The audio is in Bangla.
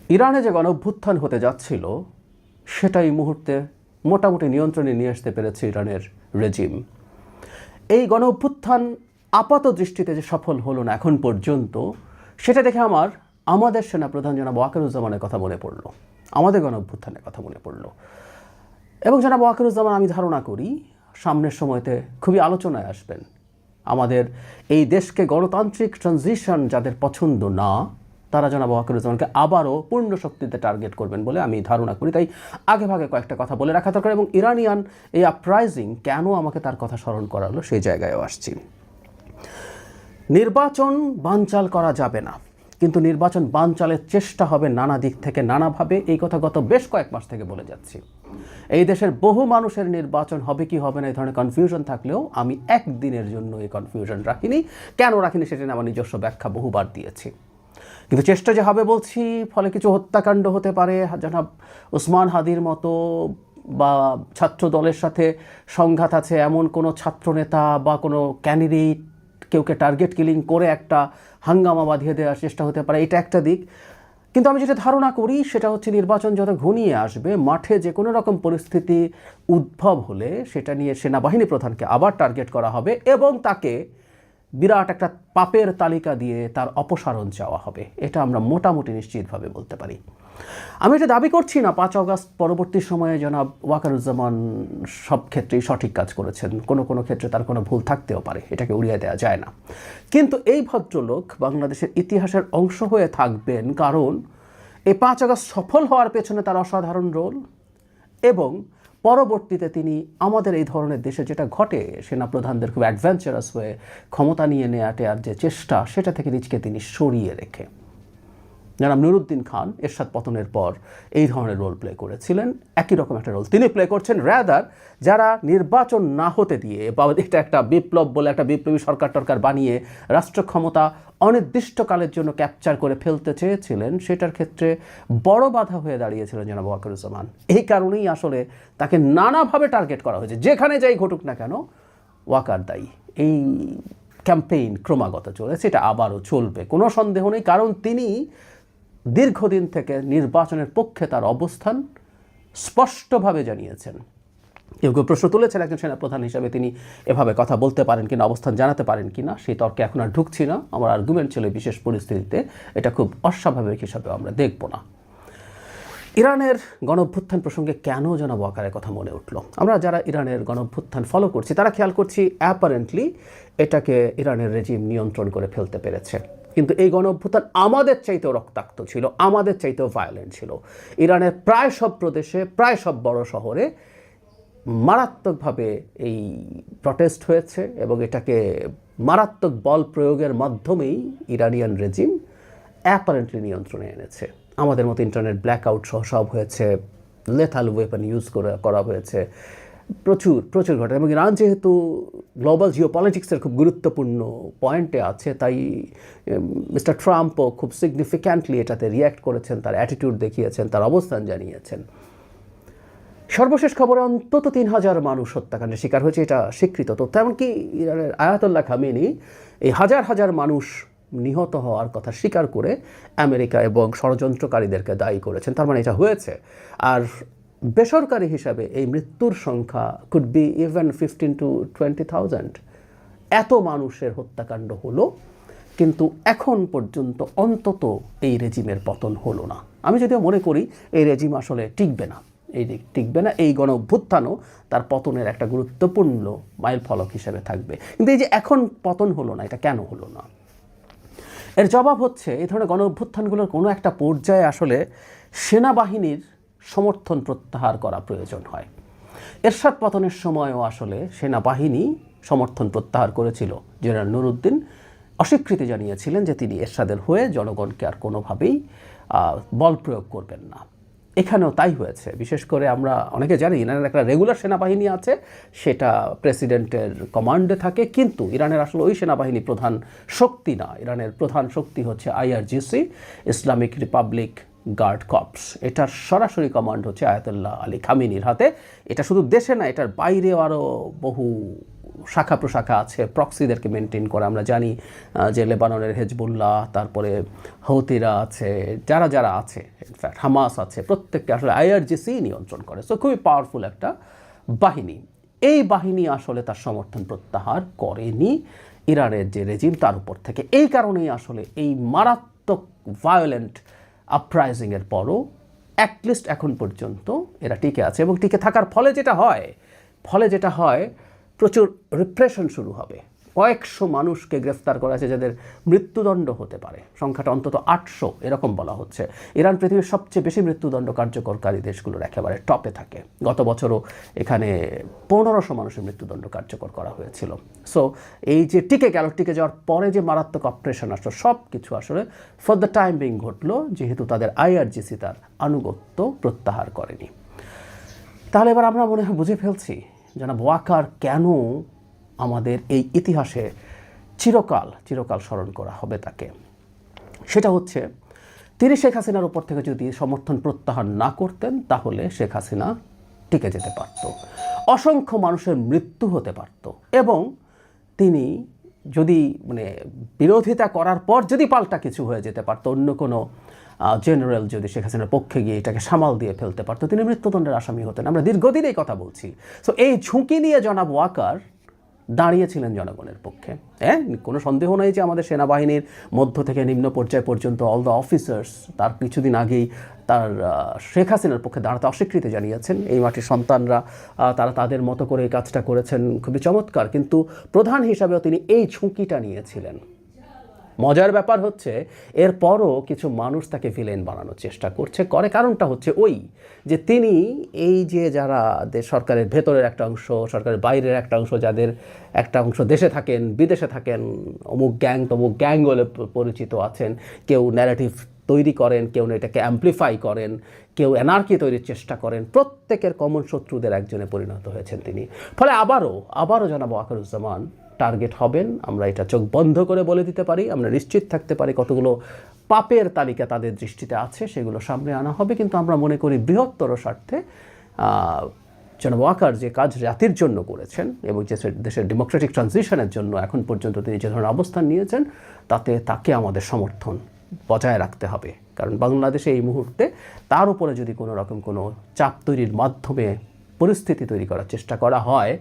ইরানে যে গণঅভ্যুত্থান হতে যাচ্ছিল সেটাই মুহূর্তে মোটামুটি নিয়ন্ত্রণে নিয়ে আসতে পেরেছে ইরানের রেজিম। এই গণঅভ্যুত্থান আপাত দৃষ্টিতে যে সফল হলো না এখন পর্যন্ত, সেটা দেখে আমাদের সেনাপ্রধান জনাব ওয়াকারুজ্জামানের কথা মনে পড়লো, আমাদের গণঅভ্যুত্থানের কথা মনে পড়লো। এবং জনাব ওয়াকারুজ্জামান আমি ধারণা করি সামনের সময়তে খুবই আলোচনায় আসবেন। আমাদের এই দেশকে গণতান্ত্রিক ট্রানজিশন যাদের পছন্দ না, তারা জনাব ওয়াকারুজ্জামানকে আবারও পূর্ণ শক্তিতে টার্গেট করবেন বলে আমি ধারণা করি। তাই আগে ভাগে কয়েকটা কথা বলে রাখা দরকার। এবং ইরানিয়ান এই আপরাইজিং কেন আমাকে তার কথা স্মরণ করালো সেই জায়গায়ও আসছি। নির্বাচন বানচাল করা যাবে না, কিন্তু নির্বাচন বানচালের চেষ্টা হবে নানা দিক থেকে নানাভাবে। এই কথা গত বেশ কয়েক মাস থেকে বলে যাচ্ছি। এই দেশের বহু মানুষের নির্বাচন হবে কি হবে না এই ধরনের কনফিউশন থাকলেও আমি একদিনের জন্য এই কনফিউশন রাখিনি। কেন রাখিনি সেটা নিয়ে আমার নিজস্ব ব্যাখ্যা বহুবার দিয়েছি। কিন্তু চেষ্টা যে হবে বলছি, ফলে কিছু হত্যাকাণ্ড হতে পারে জনাব ওসমান হাদির মতো, বা ছাত্র দলের সাথে সংঘাত আছে এমন কোনো ছাত্রনেতা বা কোনো ক্যান্ডিডেট কেউকে টার্গেট কিলিং করে একটা হাঙ্গামা বাঁধিয়ে দেওয়ার চেষ্টা হতে পারে, এটা একটা দিক। কিন্তু আমি যেটা ধারণা করি সেটা হচ্ছে নির্বাচন যত ঘনিয়ে আসবে, মাঠে যে কোনো রকম পরিস্থিতি উদ্ভব হলে সেটা নিয়ে সেনাবাহিনী প্রধানকে আবার টার্গেট করা হবে এবং তাকে বিরাট একটা পাপের তালিকা দিয়ে তার অপসারণ চাওয়া হবে। এটা আমরা মোটামুটি নিশ্চিতভাবে বলতে পারি। আমি এটা দাবি করছি না 5 আগস্ট পরবর্তী সময়ে জনাব ওয়াকারুজ্জামান সব ক্ষেত্রেই সঠিক কাজ করেছেন, কোনো ক্ষেত্রে তার কোনো ভুল থাকতেও পারে, এটাকে উড়িয়ে দেওয়া যায় না। কিন্তু এই ভদ্রলোক বাংলাদেশের ইতিহাসের অংশ হয়ে থাকবেন, কারণ এই 5 আগস্ট সফল হওয়ার পেছনে তার অসাধারণ রোল, এবং পরবর্তীতে তিনি আমাদের এই ধরনের দেশে যেটা ঘটে সেনাপ্রধানদের খুব অ্যাডভেঞ্চারাস হয়ে ক্ষমতা নিয়ে নেওয়ার যে চেষ্টা, সেটা থেকে নিজকে তিনি সরিয়ে রেখে জনাব নুরুদ্দিন খান এরশাদ পতনের পর এই ধরনের রোল প্লে করেছিলেন। একই রকম একটা রোল তিনি প্লে করছেন। রাদার যারা নির্বাচন না হতে দিয়ে বা এটা একটা বিপ্লব বলে একটা বিপ্লবী সরকার বানিয়ে রাষ্ট্র ক্ষমতা অনির্দিষ্টকালের জন্য ক্যাপচার করে ফেলতে চেয়েছিলেন, সেটার ক্ষেত্রে বড় বাধা হয়ে দাঁড়িয়েছিলেন জনাব ওয়াকারুজ্জামান। এই কারণেই আসলে তাকে নানাভাবে টার্গেট করা হয়েছে। যেখানে যাই ঘটুক না কেন ওয়াকার দায়ী। এই ক্যাম্পেইন ক্রমাগত চলেছে, এটা আবারও চলবে, কোনো সন্দেহ নেই। কারণ তিনি দীর্ঘদিন থেকে নির্বাচনের পক্ষে তার অবস্থান স্পষ্টভাবে জানিয়েছেন। কেউ প্রশ্ন তুলেছেন একজন সেনাপ্রধান হিসাবে তিনি এভাবে কথা বলতে পারেন কিনা, অবস্থান জানাতে পারেন কিনা, সেই তর্কে এখন আর ঢুকছি না। আমার আর্গুমেন্ট ছিল বিশেষ পরিস্থিতিতে এটা খুব অস্বাভাবিক হিসাবে আমরা দেখব না। ইরানের গণঅভ্যুত্থান প্রসঙ্গে কেন জনাব ওয়াকারের কথা মনে উঠল? আমরা যারা ইরানের গণঅভ্যুত্থান ফলো করছি তারা খেয়াল করছি অ্যাপারেন্টলি এটাকে ইরানের রেজিম নিয়ন্ত্রণ করে ফেলতে পেরেছে। কিন্তু এই গণঅভ্যুত্থান আমাদের চাইতেও রক্তাক্ত ছিল, আমাদের চাইতেও ভায়োলেন্ট ছিল। ইরানের প্রায় সব প্রদেশে, প্রায় সব বড় শহরে মারাত্মকভাবে এই প্রটেস্ট হয়েছে এবং এটাকে মারাত্মক বল প্রয়োগের মাধ্যমেই ইরানিয়ান রেজিম অ্যাপারেন্টলি নিয়ন্ত্রণে এনেছে। আমাদের মতো ইন্টারনেট ব্ল্যাকআউট সহ সব হয়েছে, লেথাল ওয়েপন ইউজ করা হয়েছে, প্রচুর ঘটনা। এবং ইরান যেহেতু গ্লোবাল জিওপলিটিক্সের খুব গুরুত্বপূর্ণ পয়েন্টে আছে, তাই মিস্টার ট্রাম্পও খুব সিগনিফিক্যান্টলি এটাতে রিয়্যাক্ট করেছেন, তার অ্যাটিটিউড দেখিয়েছেন, তার অবস্থান জানিয়েছেন। সর্বশেষ খবরে অন্তত 3000 মানুষ হত্যাকাণ্ডের শিকার হয়েছে, এটা স্বীকৃত তথ্য। এমনকি ইরানের আয়াতুল্লাহ খামেনি এই হাজার মানুষ নিহত হওয়ার কথা স্বীকার করে আমেরিকা এবং ষড়যন্ত্রকারীদেরকে দায়ী করেছেন। তার মানে এটা হয়েছে। আর বেসরকারি হিসাবে এই মৃত্যুর সংখ্যা কুড বি ইভেন 15 to 20,000। এত মানুষের হত্যাকাণ্ড হলো, কিন্তু এখন পর্যন্ত অন্তত এই রেজিমের পতন হলো না। আমি যদিও মনে করি এই রেজিম আসলে টিকবে না, এই গণ অভ্যুত্থানও তার পতনের একটা গুরুত্বপূর্ণ মাইল ফলক হিসেবে থাকবে। কিন্তু এই যে এখন পতন হলো না, এটা কেন হলো না? এর জবাব হচ্ছে এই ধরনের গণ অভ্যুত্থানগুলোর কোনো একটা পর্যায়ে আসলে সেনাবাহিনীর সমর্থন প্রত্যাহার করা প্রয়োজন হয়। এরশাদ পতনের সময়ও আসলে সেনাবাহিনী সমর্থন প্রত্যাহার করেছিল। জেনারেল নুরুদ্দিন অস্বীকৃতি জানিয়েছিলেন যে তিনি এরশাদের হয়ে জনগণকে আর কোনোভাবেই বল প্রয়োগ করবেন না। এখানেও তাই হয়েছে। বিশেষ করে আমরা অনেকে জানি ইরানের একটা রেগুলার সেনাবাহিনী আছে, সেটা প্রেসিডেন্টের কমান্ডে থাকে, কিন্তু ইরানের আসলে ওই সেনাবাহিনী প্রধান শক্তি না। ইরানের প্রধান শক্তি হচ্ছে IRGC, Islamic Republic guard corps. এটার সরাসরি কমান্ড হচ্ছে আয়াতুল্লাহ আলী খামেনির হাতে। এটা শুধু দেশে না, এটার বাইরেও আরও বহু শাখা প্রশাখা আছে, প্রক্সিদেরকে মেনটেন করে। আমরা জানি যে লেবাননের হেজবুল্লাহ, তারপরে হৌতিরা আছে, যারা যারা আছে, ইনফ্যাক্ট হামাস আছে, প্রত্যেককে আসলে আইআরজিসি নিয়ন্ত্রণ করে। সো খুবই পাওয়ারফুল একটা বাহিনী। এই বাহিনী আসলে তার সমর্থন প্রত্যাহার করেনি ইরানের যে রেজিম তার উপর থেকে। এই কারণেই আসলে এই মারাত্মক ভায়োলেন্ট আপরাইজিংয়ের পরও অ্যাটলিস্ট এখন পর্যন্ত এরা টিকে আছে। এবং টিকে থাকার ফলে যেটা হয় প্রচুর রিপ্রেশন শুরু হবে। কয়েকশো মানুষকে গ্রেফতার করা আছে যাদের মৃত্যুদণ্ড হতে পারে, সংখ্যাটা অন্তত 800 এরকম বলা হচ্ছে। ইরান পৃথিবীর সবচেয়ে বেশি মৃত্যুদণ্ড কার্যকরকারী দেশগুলোর একেবারে টপে থাকে। গত বছরও এখানে 1500 মানুষের মৃত্যুদণ্ড কার্যকর করা হয়েছিল। সো এই যে টিকে যাওয়ার পরে যে মারাত্মক অপারেশন আসলো, সব কিছু আসলে ফর দ্য টাইম বিং ঘটলো, যেহেতু তাদের আইআরজিসি তার আনুগত্য প্রত্যাহার করেনি। তাহলে এবার আমরা মনে হয় বুঝে ফেলছি জনাব ওয়াকার কেন আমাদের এই ইতিহাসে চিরকাল স্মরণ করা হবে তাকে। সেটা হচ্ছে তিনি শেখ হাসিনার উপর থেকে যদি সমর্থন প্রত্যাহার না করতেন তাহলে শেখ হাসিনা টিকে যেতে পারত, অসংখ্য মানুষের মৃত্যু হতে পারত, এবং তিনি যদি বিরোধিতা করার পর যদি পাল্টা কিছু হয়ে যেতে পারতো, অন্য কোনো জেনারেল যদি শেখ হাসিনার পক্ষে গিয়ে এটাকে সামাল দিয়ে ফেলতে পারতো, তিনি মৃত্যুদণ্ডের আসামি হতেন। আমরা দীর্ঘদিন এই কথা বলছি। সো এই ঝুঁকি নিয়ে জনাব ওয়াকার দাঁড়িয়েছিলেন জনগণের পক্ষে। হ্যাঁ, কোনো সন্দেহ নাই যে আমাদের সেনাবাহিনীর মধ্য থেকে নিম্ন পর্যায় পর্যন্ত অল দ্য অফিসার্স তার কিছুদিন আগেই তার শেখ হাসিনার পক্ষে দাঁড়াতে অস্বীকৃতি জানিয়েছেন। এই মাটির সন্তানরা তারা তাদের মতো করে এই কাজটা করেছেন, খুবই চমৎকার। কিন্তু প্রধান হিসাবেও তিনি এই ঝুঁকিটা নিয়েছিলেন। মজার ব্যাপার হচ্ছে এরপরও কিছু মানুষ তাকে ভিলেন বানানোর চেষ্টা করে। কারণটা হচ্ছে ওই যে তিনি এই যে যারা সরকারের ভেতরের একটা অংশ, সরকারের বাইরের একটা অংশ, যাদের একটা অংশ দেশে থাকেন, বিদেশে থাকেন, অমুক গ্যাং তমুক গ্যাং বলে পরিচিত আছেন, কেউ ন্যারেটিভ তৈরি করেন, কেউ এটাকে অ্যাম্প্লিফাই করেন, কেউ এনার্কি তৈরির চেষ্টা করেন, প্রত্যেকের কমন শত্রুদের একজনে পরিণত হয়েছেন তিনি। ফলে আবারও জনাব ওয়াকারুজ্জামান টার্গেট হবেন। আমরা এটা চোখ বন্ধ করে বলে দিতে পারি, আমরা নিশ্চিত থাকতে পারি কতগুলো পাপের তালিকা তাদের দৃষ্টিতে আছে, সেগুলো সামনে আনা হবে। কিন্তু আমরা মনে করি বৃহত্তর স্বার্থে জনাব ওয়াকার যে কাজ জাতির জন্য করেছেন এবং যে দেশের ডেমোক্রেটিক ট্রানজিশনের জন্য এখন পর্যন্ত তিনি যে ধরনের অবস্থান নিয়েছেন, তাকে আমাদের সমর্থন বজায় রাখতে হবে। কারণ বাংলাদেশে এই মুহূর্তে তার উপরে যদি কোনো রকম কোনো চাপ তৈরির মাধ্যমে পরিস্থিতি তৈরি করার চেষ্টা করা হয়,